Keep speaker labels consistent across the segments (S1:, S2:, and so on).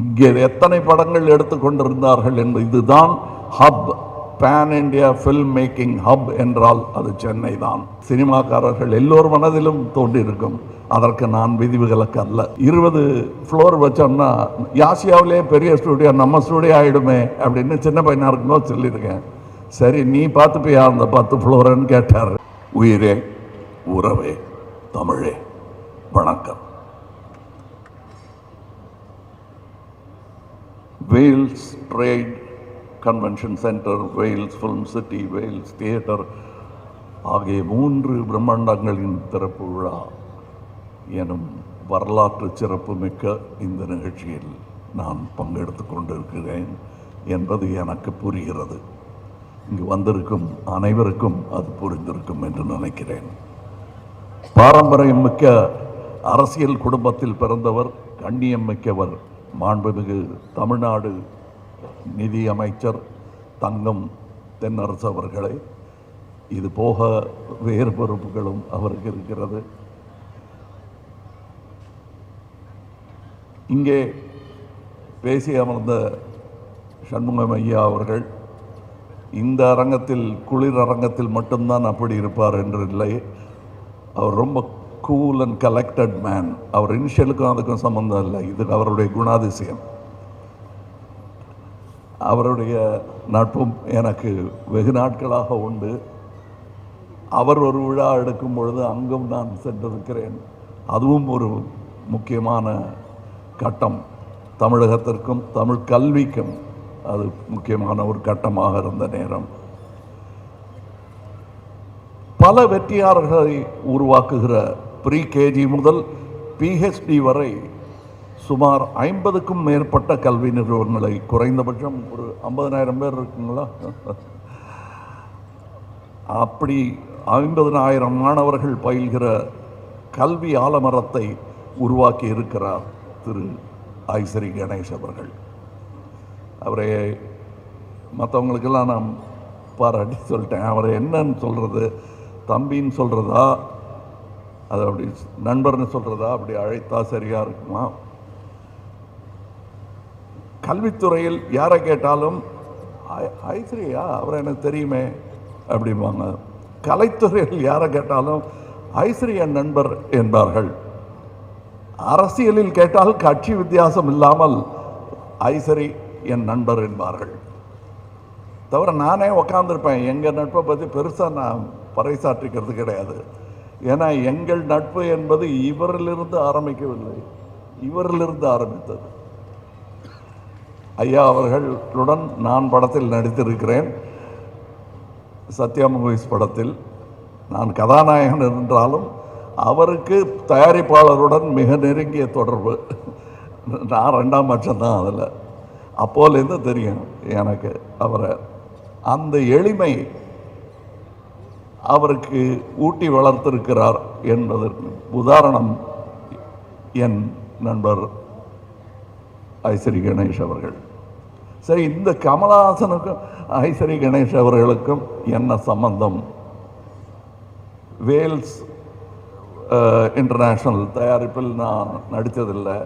S1: இங்கே எத்தனை படங்கள் எடுத்துக்கொண்டிருந்தார்கள் என்பது. இதுதான் hub, pan India film making hub என்றால் அது சென்னை தான். சினிமாக்காரர்கள் எல்லோர் மனதிலும் தோன்றியிருக்கும். அதற்கு நான் விதிவிலக்கு அல்ல. 20 ஃப்ளோர் வச்சோம்னா ஆசியாவிலே பெரிய ஸ்டூடியோ நம்ம ஸ்டூடியோ ஆகிடுமே அப்படின்னு சின்ன பையனாக இருக்கும்போது சொல்லியிருக்கேன். சரி நீ பார்த்துப்பியா அந்த 10 ஃப்ளோர்னு கேட்டார். உயிரே, உறவே, தமிழே, வணக்கம். Vels trade convention centre, Vels film city, Vels theatre ஆகிய 3 பிரம்மாண்டங்களின் திறப்பு விழா எனும் வரலாற்று சிறப்பு மிக்க இந்த நிகழ்ச்சியில் நான் பங்கெடுத்து கொண்டிருக்கிறேன் என்பது எனக்கு புரிகிறது. இங்கு வந்திருக்கும் அனைவருக்கும் அது புரிந்திருக்கும் என்று நினைக்கிறேன். பாரம்பரியம் மிக்க அரசியல் குடும்பத்தில் பிறந்தவர், கண்ணியம் மிக்கவர், மாண்புமிகு தமிழ்நாடு நிதி அமைச்சர் தங்கம் தென்னரசு அவர்களே. இது போக வேறு பொறுப்புகளும் அவருக்கு இருக்கிறது. இங்கே பேசி அமர்ந்த சண்முகம் ஐயா அவர்கள் இந்த அரங்கத்தில், குளிர் அரங்கத்தில் மட்டும்தான் அப்படி இருப்பார் என்று இல்லை. அவர் ரொம்ப கூல் அண்ட் கலெக்டட் மேன். அவர் இனிஷியலுக்கும் அதுக்கும் சம்பந்தம் இல்லை. இது அவருடைய குணாதிசயம். அவருடைய நட்பும் எனக்கு வெகு நாட்களாக உண்டு. அவர் ஒரு விழா எடுக்கும் பொழுது அங்கும் நான் சென்றிருக்கிறேன். அதுவும் ஒரு முக்கியமான கட்டம். தமிழகத்திற்கும் தமிழ் கல்விக்கும் அது முக்கியமான ஒரு கட்டமாக இருந்த நேரம். பல வெற்றியாளர்களை உருவாக்குகிற ப்ரீ கேஜி முதல் பிஹெச்டி வரை சுமார் 50க்கும் மேற்பட்ட கல்வி நிறுவனங்களை, குறைந்தபட்சம் ஒரு 50,000 பேர் இருக்குங்களா, அப்படி 50,000 மாணவர்கள் பயில்கிற கல்வி ஆலமரத்தை உருவாக்கி இருக்கிறார் திரு ஐஸ்ரீ கணேஷ் அவர்கள். அவரை மற்றவங்களுக்கெல்லாம் நான் பாராட்டி சொல்லிட்டேன். அவரை என்னன்னு சொல்கிறது, தம்பின்னு சொல்கிறதா, அது அப்படி நண்பர்னு சொல்கிறதா, அப்படி அழைத்தா சரியாக இருக்குமா? கல்வித்துறையில் யாரை கேட்டாலும் ஐஸ்ரீயா, அவரை எனக்கு தெரியுமே அப்படிம்பாங்க. கலைத்துறையில் யாரை கேட்டாலும் ஐஸ்ரீ என் நண்பர் என்பார்கள். அரசியலில் கேட்டால் கட்சி வித்தியாசம் இல்லாமல் ஐஸ்ரீ என் நண்பர் என்பார்கள். தவிர நானே உக்காந்துருப்பேன். எங்கள் நட்பை பற்றி பெருசாக நான் பறைசாற்றிக்கிறது கிடையாது. ஏன்னா எங்கள் நட்பு என்பது இவரிலிருந்து ஆரம்பிக்கவில்லை, இவரிலிருந்து ஆரம்பித்தது. ஐயா அவர்களுடன் நான் படத்தில் நடித்திருக்கிறேன். சத்யா மூவிஸ் படத்தில் நான் கதாநாயகன் என்றாலும் அவருக்கு தயாரிப்பாளருடன் மிக நெருங்கிய தொடர்பு. நான் 2ஆம் பட்சம்தான் அதில். அப்போலேருந்து தெரியும் எனக்கு அவரை. அந்த எளிமை அவருக்கு ஊட்டி வளர்த்திருக்கிறார் என்பதற்கு உதாரணம் என் நண்பர் ஐஸ்ரீ கணேஷ் அவர்கள். சரி, இந்த கமலஹாசனுக்கும் ஐஸ்ரீ கணேஷ் அவர்களுக்கும் என்ன சம்பந்தம்? வேல்ஸ் இன்டர்நேஷ்னல் தயாரிப்பில் நான் நடித்ததில்லை.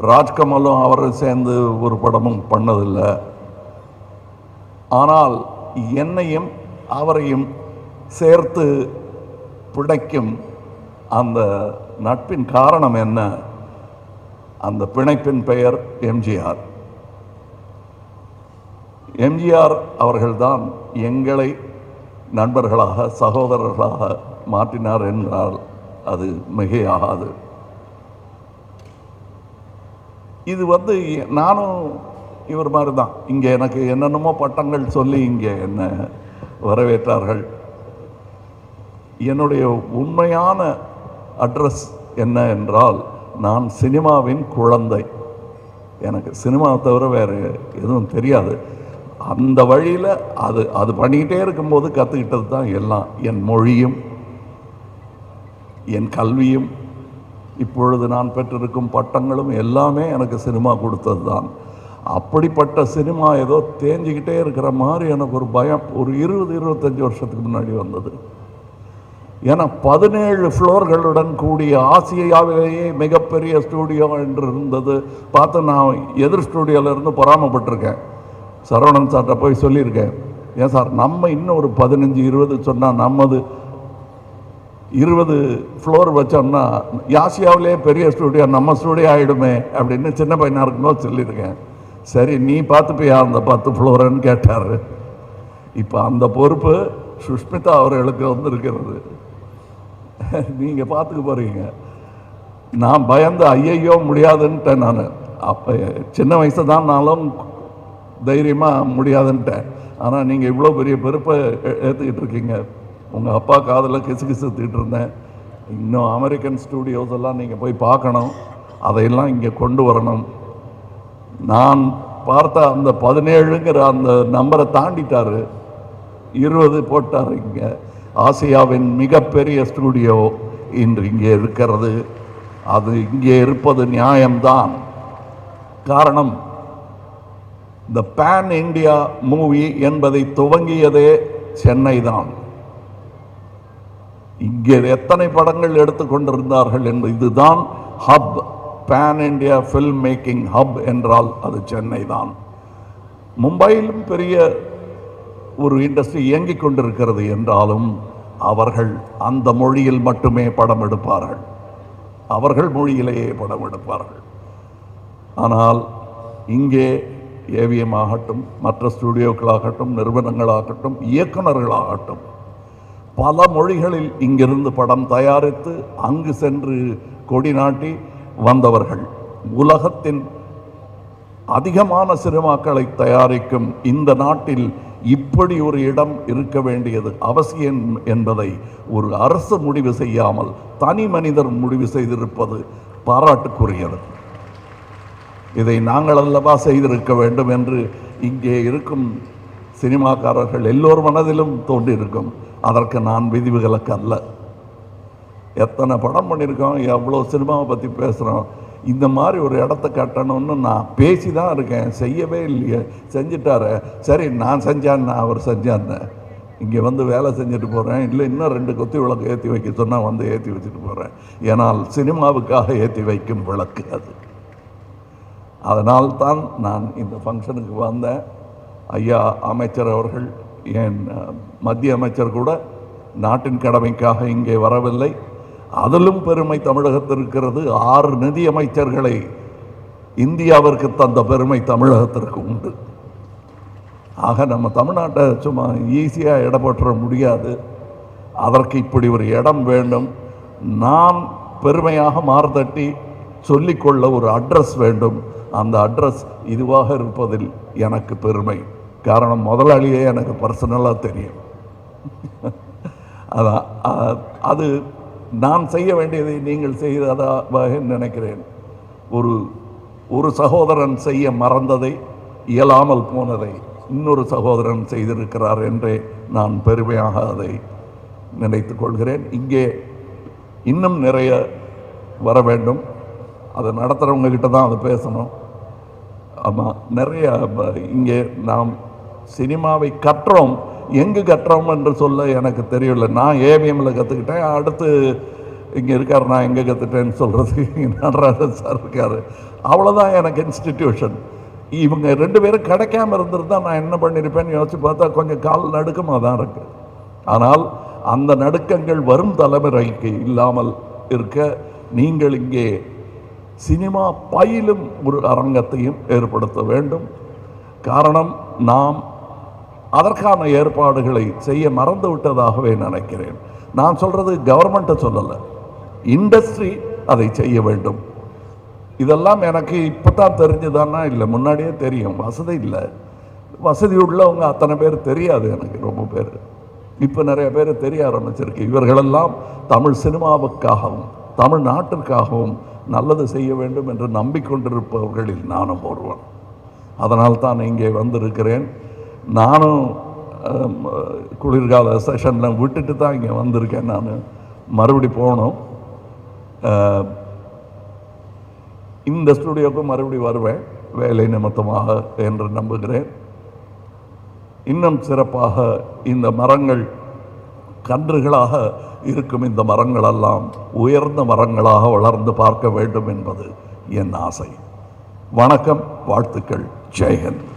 S1: ராஜ்கமலும் அவரை சேர்ந்து ஒரு படமும் பண்ணதில்லை. ஆனால் என்னையும் அவரையும் சேர்த்து பிணைக்கும் அந்த நட்பின் காரணம் என்ன? அந்த பிணைப்பின் பெயர் எம்ஜிஆர். எம்ஜிஆர் அவர்கள்தான் எங்களை நண்பர்களாக, சகோதரர்களாக மாற்றினார் என்றால் அது மிகையாகாது. இது நானும் இவர் மாதிரி தான். இங்கே எனக்கு என்னென்னமோ பட்டங்கள் சொல்லி இங்கே என்ன வரவேற்றார்கள். என்னுடைய உண்மையான அட்ரஸ் என்ன என்றால், நான் சினிமாவின் குழந்தை. எனக்கு சினிமாவை தவிர வேறு எதுவும் தெரியாது. அந்த வழியில் அது பண்ணிக்கிட்டே இருக்கும்போது கற்றுக்கிட்டது தான் எல்லாம். என் மொழியும் என் கல்வியும் இப்பொழுது நான் பெற்றிருக்கும் பட்டங்களும் எல்லாமே எனக்கு சினிமா கொடுத்தது தான். அப்படிப்பட்ட சினிமா ஏதோ தேஞ்சிக்கிட்டே இருக்கிற மாதிரி எனக்கு ஒரு பயம் ஒரு 20-25 வருஷத்துக்கு முன்னாடி வந்தது. ஏன்னா 17 ஃப்ளோர்களுடன் கூடிய ஆசியாவிலேயே மிகப்பெரிய ஸ்டூடியோ என்று இருந்தது. பார்த்து நான் எதிர் ஸ்டூடியோவிலேருந்து பொறாமப்பட்டிருக்கேன். சரவணன் சார்கிட்ட போய் சொல்லியிருக்கேன், ஏன் சார் நம்ம இன்னும் ஒரு 15-20 சொன்னால் நம்மது 20 ஃப்ளோர் வச்சோம்னா ஆசியாவிலே பெரிய ஸ்டூடியோ நம்ம ஸ்டூடியோ ஆகிடுமே அப்படின்னு சின்ன பையனாக இருக்கும்போது சொல்லியிருக்கேன். சரி நீ பார்த்துப்பியா அந்த 10 ஃப்ளோருன்னு கேட்டார். இப்போ அந்த பொறுப்பு சுஷ்மிதா அவர்களுக்கு இருக்கிறது. நீங்கள் பார்த்துக்க போகிறீங்க. நான் பயந்து ஐயையோ முடியாதுன்ட்டேன். நான் அப்போ சின்ன வயசு தான்னாலும் தைரியமாக முடியாதுன்ட்டேன். ஆனால் நீங்கள் இவ்வளோ பெரிய பொறுப்பை ஏற்றுக்கிட்டு இருக்கீங்க. உங்கள் அப்பா காதில் கிசுகிசுத்திட்டு இருந்தேன். இன்னும் அமெரிக்கன் ஸ்டூடியோஸ் எல்லாம் நீங்கள் போய் பார்க்கணும், அதையெல்லாம் இங்கே கொண்டு வரணும். நான் பார்த்த அந்த 17ங்கிற அந்த நம்பரை தாண்டிட்டார், 20 போட்டார். இங்கே ஆசியாவின் மிகப்பெரிய ஸ்டூடியோ இன்று இங்கே இருக்கிறது. அது இங்கே இருப்பது நியாயம்தான். காரணம், இந்த பேன் இண்டியா மூவி என்பதை துவங்கியதே சென்னை தான். இங்கே எத்தனை படங்கள் எடுத்துக்கொண்டிருந்தார்கள் என்று. இதுதான் hub, pan India film making hub என்றால் அது சென்னை தான். மும்பையிலும் பெரிய ஒரு இண்டஸ்ட்ரி இயங்கிக் கொண்டிருக்கிறது என்றாலும் அவர்கள் அந்த மொழியில் மட்டுமே படம் எடுப்பார்கள், அவர்கள் மொழியிலேயே படம் எடுப்பார்கள். ஆனால் இங்கே ஏவிஎம் ஆகட்டும், மற்ற ஸ்டூடியோக்களாகட்டும், நிறுவனங்களாகட்டும், இயக்குநர்களாகட்டும், பல மொழிகளில் இங்கிருந்து படம் தயாரித்து அங்கு சென்று கொடி நாட்டி வந்தவர்கள். உலகத்தின் அதிகமான சினிமாக்களை தயாரிக்கும் இந்த நாட்டில் இப்படி ஒரு இடம் இருக்க வேண்டியது அவசியம் என்பதை ஒரு அரசு முடிவு செய்யாமல் தனி மனிதர் முடிவு செய்திருப்பது பாராட்டுக்குரியது. இதை நாங்கள் அல்லவா செய்திருக்க வேண்டும் என்று இங்கே இருக்கும் சினிமாக்காரர்கள் எல்லோர் மனதிலும் தோன்றியிருக்கும். அதற்கு நான் விதிவிலக்கு அல்ல. எத்தனை படம் பண்ணியிருக்கோம், எவ்வளோ சினிமாவை பற்றி பேசுகிறோம். இந்த மாதிரி ஒரு இடத்த கட்டணும்னு நான் பேசி தான் இருக்கேன், செய்யவே இல்லையே. செஞ்சிட்டார, சரி நான் செஞ்சான்னு அவர் செஞ்சான்னு இங்கே வந்து வேலை செஞ்சுட்டு போகிறேன். இல்லை இன்னும் 2 கொத்தி விளக்கு ஏற்றி வைக்க சொன்னால் வந்து ஏற்றி வச்சுட்டு போகிறேன். ஏன்னால் சினிமாவுக்காக ஏற்றி வைக்கும் விளக்கு அது. அதனால்தான் நான் இந்த ஃபங்க்ஷனுக்கு வந்தேன். ஐயா அமைச்சர் அவர்கள், என் மத்திய அமைச்சர் கூட நாட்டின் கடமைக்காக இங்கே வரவில்லை. அதிலும் பெருமை தமிழகத்தில் இருக்கிறது. 6 நிதி அமைச்சர்களை இந்தியாவிற்கு தந்த பெருமை தமிழகத்திற்கு உண்டு. ஆக நம்ம தமிழ்நாட்டை சும்மா ஈஸியாக இடம் போற்ற முடியாது. அதற்கு இப்படி ஒரு இடம் வேண்டும். நான் பெருமையாக மார்தட்டி சொல்லிக்கொள்ள ஒரு அட்ரஸ் வேண்டும். அந்த அட்ரஸ் இதுவாக இருப்பதில் எனக்கு பெருமை. காரணம், முதலாளியே எனக்கு பர்சனலாக தெரியும். அதான் அது நான் செய்ய வேண்டியதை நீங்கள் செய்ததாக நினைக்கிறேன். ஒரு சகோதரன் செய்ய மறந்ததை, இயலாமல் போனதை இன்னொரு சகோதரன் செய்திருக்கிறார் என்றே நான் பெருமையாக அதை நினைத்து கொள்கிறேன். இங்கே இன்னும் நிறைய வர வேண்டும். அதை நடத்துகிறவங்க கிட்ட தான் அதை பேசணும். ஆமாம், நிறைய இங்கே நாம் சினிமாவை கற்றோம். எங்கு கற்றோம் என்று சொல்ல எனக்கு தெரியல. நான் ஏவிஎம்மில் கற்றுக்கிட்டேன். அடுத்து இங்கே இருக்கார், நான் எங்கே கற்றுட்டேன்னு சொல்கிறதுக்கு நடராஜன் சார் இருக்கார். அவ்வளோதான் எனக்கு இன்ஸ்டிடியூஷன். இவங்க 2 பேரும் கிடைக்காம இருந்திருந்தால் நான் என்ன பண்ணியிருப்பேன்னு யோசிச்சு பார்த்தா கொஞ்சம் கால் நடுக்கமாக தான் இருக்குது. ஆனால் அந்த நடுக்கங்கள் வரும் தலைமுறைக்கு இல்லாமல் இருக்க நீங்கள் இங்கே சினிமா பயிலும் ஒரு அரங்கத்தையும் ஏற்படுத்த வேண்டும். காரணம், நாம் அதற்கான ஏற்பாடுகளை செய்ய மறந்து விட்டதாகவே நினைக்கிறேன். நான் சொல்கிறது கவர்மெண்ட்டை சொல்லலை, இண்டஸ்ட்ரி அதை செய்ய வேண்டும். இதெல்லாம் எனக்கு இப்போ தான் தெரிஞ்சுதானா? இல்லை, முன்னாடியே தெரியும். வசதி இல்லை, வசதி உள்ளவங்க அத்தனை பேர் தெரியாது எனக்கு. ரொம்ப பேர் இப்போ நிறைய பேர் தெரிய ஆரம்பிச்சிருக்கு. இவர்களெல்லாம் தமிழ் சினிமாவுக்காகவும் தமிழ்நாட்டிற்காகவும் நல்லது செய்ய வேண்டும் என்று நம்பிக்கொண்டிருப்பவர்களில் நானும் ஒருவன். அதனால் தான் இங்கே வந்திருக்கிறேன். நானும் குளிர்கால செஷனில் விட்டுட்டு தான் இங்கே வந்திருக்கேன். நான் மறுபடி போகணும். இந்த ஸ்டுடியோவுக்கு மறுபடி வருவேன் வேலை நிமித்தமாக என்று நம்புகிறேன். இன்னும் சிறப்பாக இந்த மரங்கள் கன்றுகளாக இருக்கும் இந்த மரங்களெல்லாம் உயர்ந்த மரங்களாக வளர்ந்து பார்க்க வேண்டும் என்பது என் ஆசை. வணக்கம், வாழ்த்துக்கள், ஜெய்ஹிந்த்.